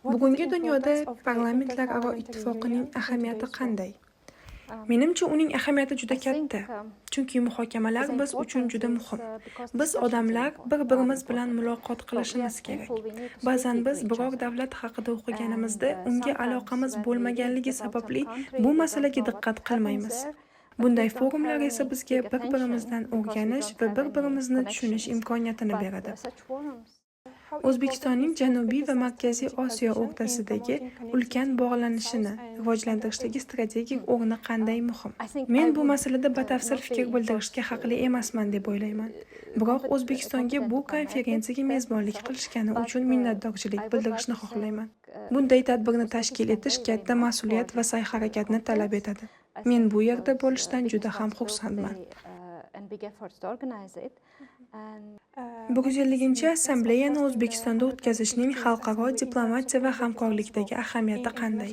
Bugungi dunyoda parlamentlararo ittifoqining ahamiyati qanday? Menimcha, uning ahamiyati juda katta. Chunki muhokamalar biz uchun juda muhim. Biz odamlar bir-birimiz bilan muloqot qilishimiz kerak. Ba'zan biz biror davlat haqida o'qiganimizda unga aloqamiz bo'lmaganligi sababli bu masalaga diqqat qilmaymiz. Bunday forumlar esa bizga bir-birimizdan o'rganish va bir-birimizni tushunish imkoniyatini beradi. O'zbekistonning Janubiy va Markaziy Osiyo o'rtasidagi ulkan bog'lanishini rivojlantirishdagi strategik o'rni qanday muhim? Men bu masalada batafsil fikr bildirishga haqli emasman deb o'ylayman. Biroq O'zbekistonga bu konferensiyaga mezbonlik qilishgani uchun minnatdorchilik bildirishni xohlayman. Bunday tadbirni tashkil etish katta mas'uliyat va sa'y-harakatni talab etadi. Men bu yerda bo'lishdan juda ham xursandman. 150-assambleyani O'zbekistonda o'tkazishning xalqaro diplomatiya va hamkorlikdagi ahamiyati qanday?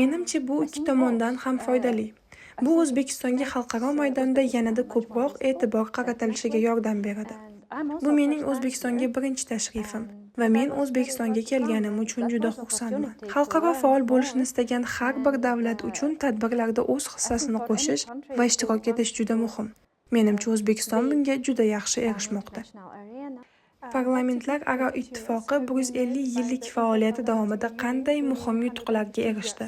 Menimcha, bu ikki tomondan ham foydali. Bu O'zbekistonga xalqaro maydonda yanada ko'proq e'tibor qaratilishiga yordam beradi. Bu mening O'zbekistonga birinchi tashrifim va men O'zbekistonga kelganim uchun juda xursandman. Xalqaro faol bo'lishni istagan har bir davlat uchun tadbirlarda o'z hissasini qo'shish va ishtirok etish juda muhim. Menimcha, O'zbekiston bunga juda yaxshi erishmoqda. Parlamentlararo ittifoqi 150 yillik faoliyati davomida qanday muhim yutuqlarga erishdi?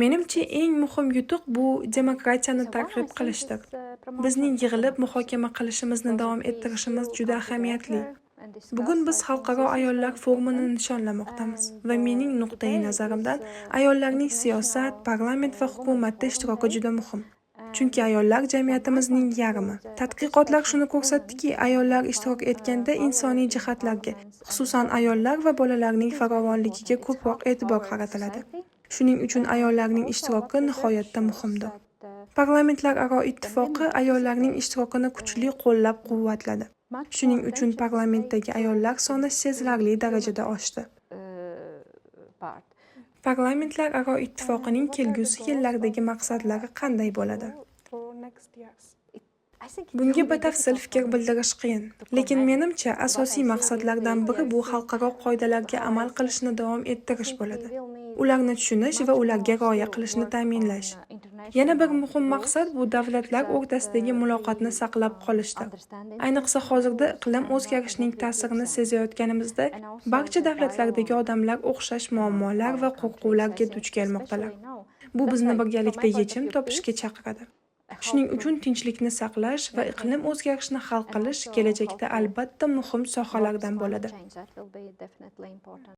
Menimcha, eng muhim yutuq bu demokratiyani targ'ib qilishdir. Bizning yig'ilib muhokama qilishimizni davom ettirishimiz juda ahamiyatli. Bugun biz Xalqaro ayollar forumini nishonlamoqdamiz va mening nuqtai nazarimdan ayollarning siyosat, parlament va hukumatda ishtiroki juda muhim. Chunki ayollar jamiyatimizning yarmi. Tadqiqotlar shuni ko'rsatdiki, ayollar ishtirok etganda insoniy jihatlarga, xususan ayollar va bolalarning farovonligiga ko'proq e'tibor qaratiladi. Shuning uchun ayollarning ishtiroki nihoyatda muhimdir. Parlamentlararo ittifoqi ayollarning ishtirokini kuchli qo'llab-quvvatladi. Shuning uchun parlamentdagi ayollar soni sezilarli darajada oshdi. Parlamentlararo ittifoqining kelgusi yillardagi maqsadlari qanday bo'ladi? Bunga batafsil fikr bildirish qiyin, lekin menimcha asosiy maqsadlardan biri bu xalqaro qoidalarga amal qilishni davom ettirish bo'ladi. Ularni tushunish va ularga rioya qilishni ta'minlash. Yana bir muhim maqsad bu davlatlar o'rtasidagi muloqotni saqlab qolishdir. Ayniqsa hozirda iqlim o'zgarishining ta'sirini sezayotganimizda, barcha davlatlardagi odamlar o'xshash muammolar va qo'rquvlarga duch kelmoqdalar. Bu bizni birgalikda yechim topishga chaqiradi. Shuning uchun tinchlikni saqlash va iqlim o'zgarishini hal qilish kelajakda albatta muhim sohalardan bo'ladi.